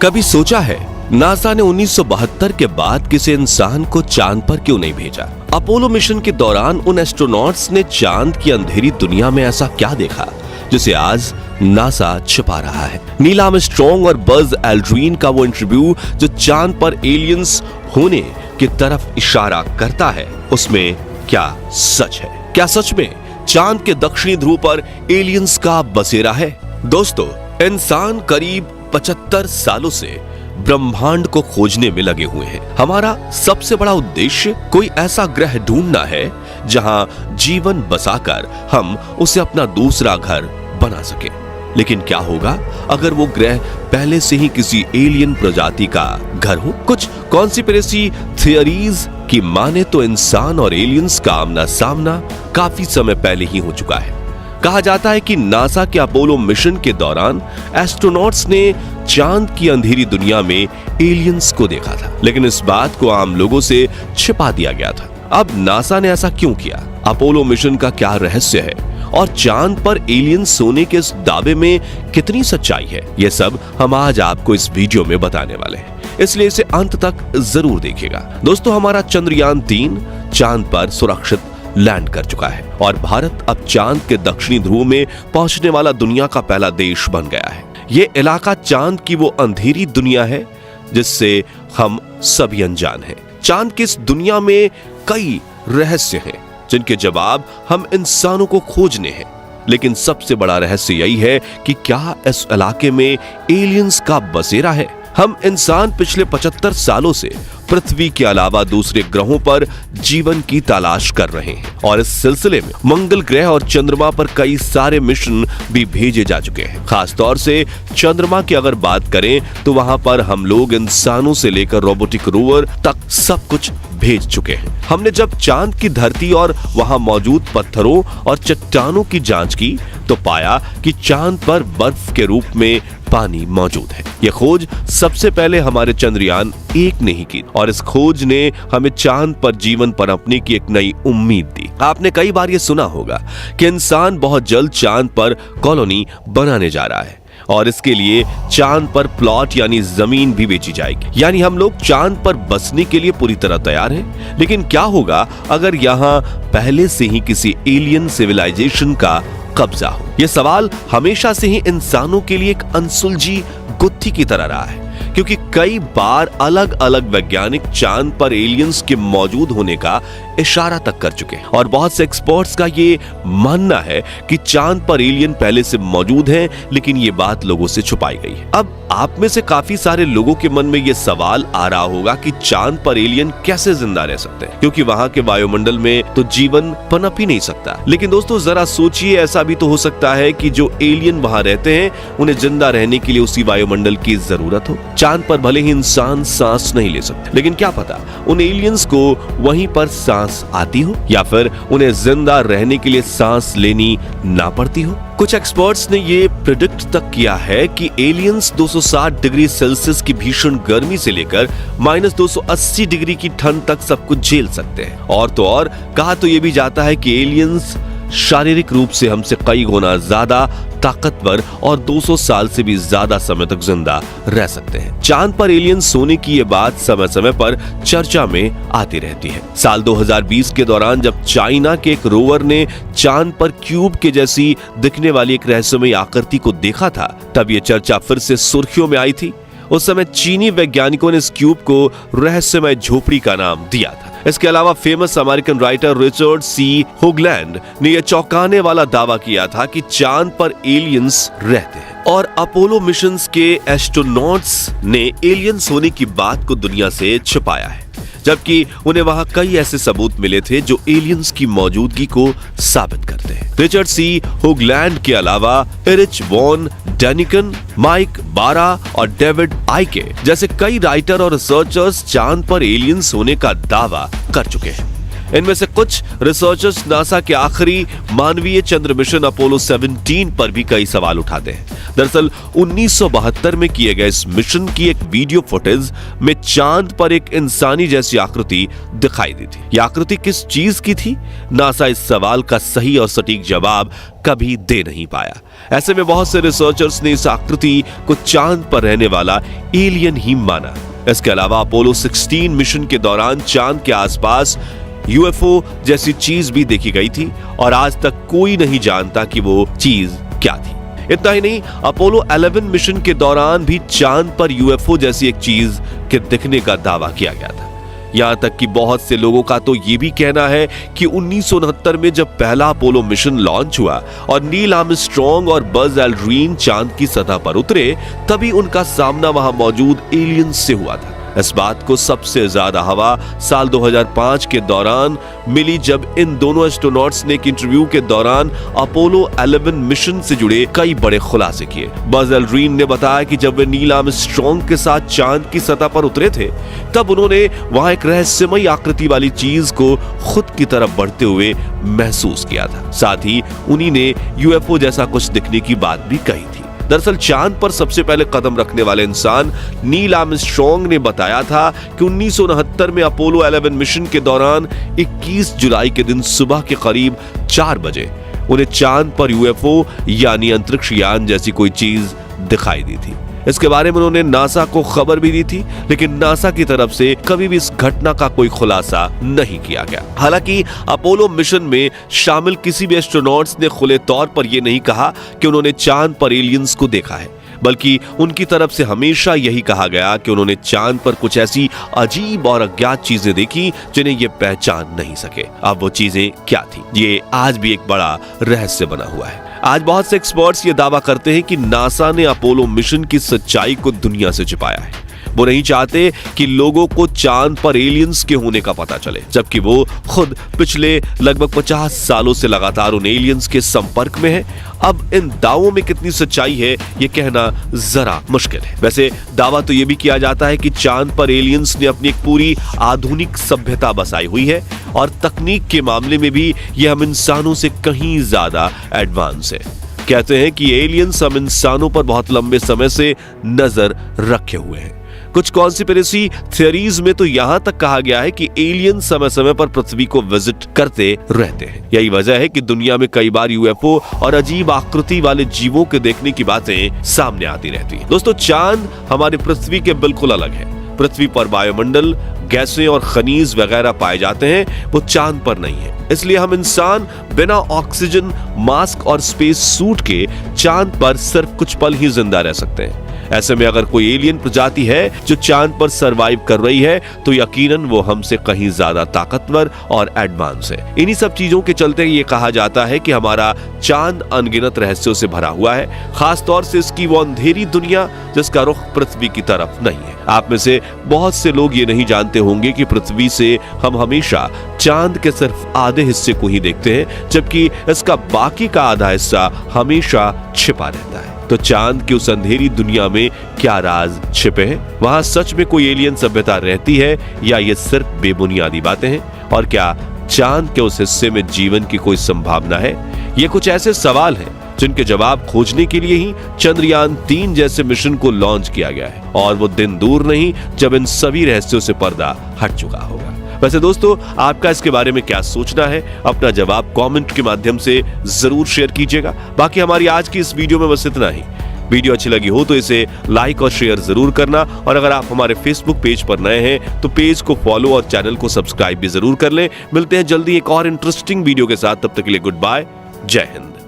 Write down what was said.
कभी सोचा है नासा ने 1972 के बाद किसी इंसान को चांद पर क्यों नहीं भेजा? अपोलो मिशन के दौरान उन एस्ट्रोनॉट्स ने चांद की अंधेरी दुनिया में ऐसा क्या देखा जिसे आज नासा छिपा रहा है? नील आर्मस्ट्रांग और बज एल्ड्रिन का वो इंटरव्यू जो चांद पर एलियंस होने की तरफ इशारा करता है, उसमें क्या सच है? क्या सच में चांद के दक्षिणी ध्रुव पर एलियंस का बसेरा है? दोस्तों, इंसान करीब 75 सालों से ब्रह्मांड को खोजने में लगे हुए हैं। हमारा सबसे बड़ा उद्देश्य कोई ऐसा ग्रह ढूंढना है जहां जीवन बसाकर हम उसे अपना दूसरा घर बना सके। लेकिन क्या होगा अगर वो ग्रह पहले से ही किसी एलियन प्रजाति का घर हो? कुछ कॉन्स्पिरेसी थियरीज की माने तो इंसान और एलियंस का आमना सामना काफी समय पहले ही हो चुका है। कहा जाता है कि नासा के अपोलो मिशन के दौरान एस्ट्रोनॉट्स ने चांद की अंधेरी दुनिया में एलियंस को देखा था, लेकिन इस बात को आम लोगों से छिपा दिया गया था। अब नासा ने ऐसा क्यों किया? अपोलो मिशन का क्या रहस्य है और चांद पर एलियंस होने के इस दावे में कितनी सच्चाई है? ये सब हम आज आपको इस वीडियो में बताने वाले हैं, इसलिए इसे अंत तक जरूर देखिएगा। दोस्तों, हमारा चंद्रयान 3 चांद पर सुरक्षित लैंड कर चुका है और भारत अब चांद के दक्षिणी ध्रुव में पहुंचने वाला दुनिया का पहला देश बन गया है। ये इलाका चांद की वो अंधेरी दुनिया है जिससे हम सभी अनजान हैं। चांद की इस दुनिया में कई रहस्य हैं जिनके जवाब हम इंसानों को खोजने हैं, लेकिन सबसे बड़ा रहस्य यही है कि क्या इस इलाके में एलियंस का बसेरा है? हम इंसान पिछले 75 सालों से पृथ्वी के अलावा दूसरे ग्रहों पर जीवन की तलाश कर रहे हैं और इस सिलसिले में मंगल ग्रह और चंद्रमा पर कई सारे मिशन भी भेजे जा चुके हैं। खास तौर से चंद्रमा की अगर बात करें तो वहां पर हम लोग इंसानों से लेकर रोबोटिक रोवर तक सब कुछ भेज चुके हैं। हमने जब चांद की धरती और वहां मौजूद पत्थरों और चट्टानों की जांच की तो पाया कि चांद पर बर्फ के रूप में पानी मौजूद है। यह खोज सबसे पहले हमारे चंद्रयान 1 ने ही की और इस खोज ने हमें चांद पर जीवन पनपने की एक नई उम्मीद दी। आपने कई बार यह सुना होगा कि इंसान बहुत जल्द चांद पर कॉलोनी बनाने जा रहा है और इसके लिए चांद पर प्लॉट यानी जमीन भी बेची जाएगी। यानी हम लोग चांद पर बसने के लिए पूरी तरह तैयार हैं। लेकिन क्या होगा अगर यहाँ पहले से ही किसी एलियन सिविलाइजेशन का कब्जा हो? यह सवाल हमेशा से ही इंसानों के लिए एक अनसुलझी गुत्थी की तरह रहा है, क्योंकि कई बार अलग अलग वैज्ञानिक चांद पर एलियंस के मौजूद होने का इशारा तक कर चुके हैं और बहुत से एक्सपर्ट्स का ये मानना है कि चांद पर एलियन पहले से मौजूद हैं, लेकिन ये बात लोगों से छुपाई गई है। अब आप में से काफी सारे लोगों के मन में ये सवाल आ रहा होगा कि चांद पर एलियन कैसे जिंदा रह सकते हैं, क्योंकि वहां के वायुमंडल में तो जीवन पनप ही नहीं सकता। लेकिन दोस्तों, जरा सोचिए, ऐसा भी तो हो सकता है कि जो एलियन वहां रहते हैं उन्हें जिंदा रहने के लिए उसी वायुमंडल की जरूरत हो। चांद पर भले ही इंसान सांस नहीं ले सकते, लेकिन क्या पता उन एलियंस को वहीं पर सांस आती हो या फिर उन्हें जिंदा रहने के लिए सांस लेनी ना पड़ती हो। कुछ एक्सपर्ट्स ने ये प्रेडिक्ट तक किया है कि एलियंस 260 डिग्री सेल्सियस की भीषण गर्मी से लेकर -280 डिग्री की ठंड तक सब कुछ झेल सकते हैं। और तो और कहा तो ये भी जाता है कि एलियंस शारीरिक रूप से हमसे कई गुना ज्यादा ताकतवर और 200 साल से भी ज्यादा समय तक जिंदा रह सकते हैं। चांद पर एलियंस होने की ये बात समय समय पर चर्चा में आती रहती है। साल 2020 के दौरान जब चाइना के एक रोवर ने चांद पर क्यूब के जैसी दिखने वाली एक रहस्यमयी आकृति को देखा था, तब ये चर्चा फिर से सुर्खियों में आई थी। उस समय चीनी वैज्ञानिकों ने इस क्यूब को रहस्यमय झोपड़ी का नाम दिया था। इसके अलावा फेमस अमेरिकन राइटर रिचर्ड सी होगलैंड ने यह चौंकाने वाला दावा किया था कि चांद पर एलियंस रहते हैं और अपोलो मिशंस के एस्ट्रोनॉट्स ने एलियंस होने की बात को दुनिया से छिपाया है, जबकि उन्हें वहां कई ऐसे सबूत मिले थे जो एलियंस की मौजूदगी को साबित करते हैं। रिचर्ड सी होगलैंड के अलावा एरिच वॉन डेनिकन, माइक बारा और डेविड आइके जैसे कई राइटर और रिसर्चर्स चांद पर एलियंस होने का दावा कर चुके हैं। इनमें से कुछ रिसर्चर्स नासा के आखिरी मानवीय चंद्र मिशन अपोलो 17 पर भी कई सवाल उठाते हैं। दरअसल 1972 में किए गए इस मिशन की एक वीडियो फुटेज में चांद पर एक इंसानी जैसी आकृति दिखाई दी थी। यह आकृति किस चीज की थी? नासा इस सवाल का सही और सटीक जवाब कभी दे नहीं पाया। ऐसे में बहुत से रिसर्चर्स ने इस आकृति को चांद पर रहने वाला एलियन ही माना। इसके अलावा अपोलो 16 मिशन के दौरान चांद के आसपास यूएफओ जैसी चीज भी देखी गई थी और आज तक कोई नहीं जानता कि वो चीज क्या थी। इतना ही नहीं, अपोलो 11 मिशन के दौरान भी चांद पर यूएफओ जैसी एक चीज के दिखने का दावा किया गया था। यहां तक कि बहुत से लोगों का तो ये भी कहना है कि 1969 में जब पहला अपोलो मिशन लॉन्च हुआ और नील आर्मस्ट्रॉन्ग और बज एल्ड्रिन चांद की सतह पर उतरे, तभी उनका सामना वहां मौजूद एलियंस से हुआ था। इस बात को सबसे ज्यादा हवा साल 2005 के दौरान मिली, जब इन दोनों एस्ट्रोनॉट्स ने एक इंटरव्यू के दौरान अपोलो 11 मिशन से जुड़े कई बड़े खुलासे किए। बज एल्ड्रिन ने बताया कि जब वे नील आर्मस्ट्रॉन्ग के साथ चांद की सतह पर उतरे थे, तब उन्होंने वहां एक रहस्यमयी आकृति वाली चीज को खुद की तरफ बढ़ते हुए महसूस किया था। साथ ही उन्हीं ने यूएफओ जैसा कुछ दिखने की बात भी कही थी। दरअसल चांद पर सबसे पहले कदम रखने वाले इंसान नील आर्मस्ट्रॉन्ग ने बताया था कि 1969 में अपोलो 11 मिशन के दौरान 21 जुलाई के दिन सुबह के करीब 4 बजे उन्हें चांद पर यूएफओ यानी अंतरिक्ष यान जैसी कोई चीज दिखाई दी थी। इसके बारे में उन्होंने नासा को खबर भी दी थी, लेकिन नासा की तरफ से कभी भी इस घटना का कोई खुलासा नहीं किया गया। हालांकि अपोलो मिशन में शामिल किसी भी एस्ट्रोनॉट्स ने खुले तौर पर यह नहीं कहा कि उन्होंने चांद पर एलियंस को देखा है, बल्कि उनकी तरफ से हमेशा यही कहा गया कि उन्होंने चांद पर कुछ ऐसी अजीब और अज्ञात चीजें देखी जिन्हें ये पहचान नहीं सके। अब वो चीजें क्या थी, ये आज भी एक बड़ा रहस्य बना हुआ है। आज बहुत से एक्सपर्ट्स ये दावा करते हैं कि नासा ने अपोलो मिशन की सच्चाई को दुनिया से छिपाया है। वो नहीं चाहते कि लोगों को चांद पर एलियंस के होने का पता चले, जबकि वो खुद पिछले लगभग 50 सालों से लगातार उन एलियंस के संपर्क में है। अब इन दावों में कितनी सच्चाई है ये कहना जरा मुश्किल है। वैसे दावा तो ये भी किया जाता है कि चांद पर एलियंस ने अपनी एक पूरी आधुनिक सभ्यता बसाई हुई है और तकनीक के मामले में भी ये हम इंसानों से कहीं ज्यादा एडवांस है। कहते हैं कि एलियंस हम इंसानों पर बहुत लंबे समय से नजर रखे हुए हैं। कुछ कॉन्स्पिरेसी थियरीज में तो यहां तक कहा गया है कि एलियन समय समय पर पृथ्वी को विजिट करते रहते हैं। यही वजह है कि दुनिया में कई बार यूएफओ और अजीब आकृति वाले जीवों के देखने की बातें सामने आती रहती हैं। दोस्तों, चांद हमारी पृथ्वी के बिल्कुल अलग है। पृथ्वी पर वायुमंडल, गैसें और खनिज वगैरह पाए जाते हैं, वो चांद पर नहीं है। इसलिए हम इंसान बिना ऑक्सीजन मास्क और स्पेस सूट के चांद पर सिर्फ कुछ पल ही जिंदा रह सकते हैं। ऐसे में अगर कोई एलियन प्रजाति है जो चांद पर सरवाइव कर रही है, तो यकीनन वो हमसे कहीं ज्यादा ताकतवर और एडवांस है। इन्हीं सब चीजों के चलते ये कहा जाता है कि हमारा चांद अनगिनत रहस्यों से भरा हुआ है, खास तौर से इसकी वो अंधेरी दुनिया जिसका रुख पृथ्वी की तरफ नहीं है। आप में से बहुत से लोग ये नहीं जानते होंगे कि पृथ्वी से हम हमेशा चांद के सिर्फ आधे हिस्से को ही देखते हैं, जबकि इसका बाकी का आधा हिस्सा हमेशा छिपा रहता है। तो चांद की उस अंधेरी दुनिया में क्या राज छिपे हैं? वहां सच में कोई एलियन सभ्यता रहती है या ये सिर्फ बेबुनियादी बातें हैं? और क्या चांद के उस हिस्से में जीवन की कोई संभावना है? ये कुछ ऐसे सवाल हैं जिनके जवाब खोजने के लिए ही चंद्रयान 3 जैसे मिशन को लॉन्च किया गया है, और वो दिन दूर नहीं जब इन सभी रहस्यों से पर्दा हट चुका होगा। वैसे दोस्तों, आपका इसके बारे में क्या सोचना है? अपना जवाब कमेंट के माध्यम से जरूर शेयर कीजिएगा। बाकी हमारी आज की इस वीडियो में बस इतना ही। वीडियो अच्छी लगी हो तो इसे लाइक और शेयर जरूर करना, और अगर आप हमारे फेसबुक पेज पर नए हैं तो पेज को फॉलो और चैनल को सब्सक्राइब भी जरूर कर लें। मिलते हैं जल्दी एक और इंटरेस्टिंग वीडियो के साथ, तब तक के लिए गुड बाय, जय हिंद।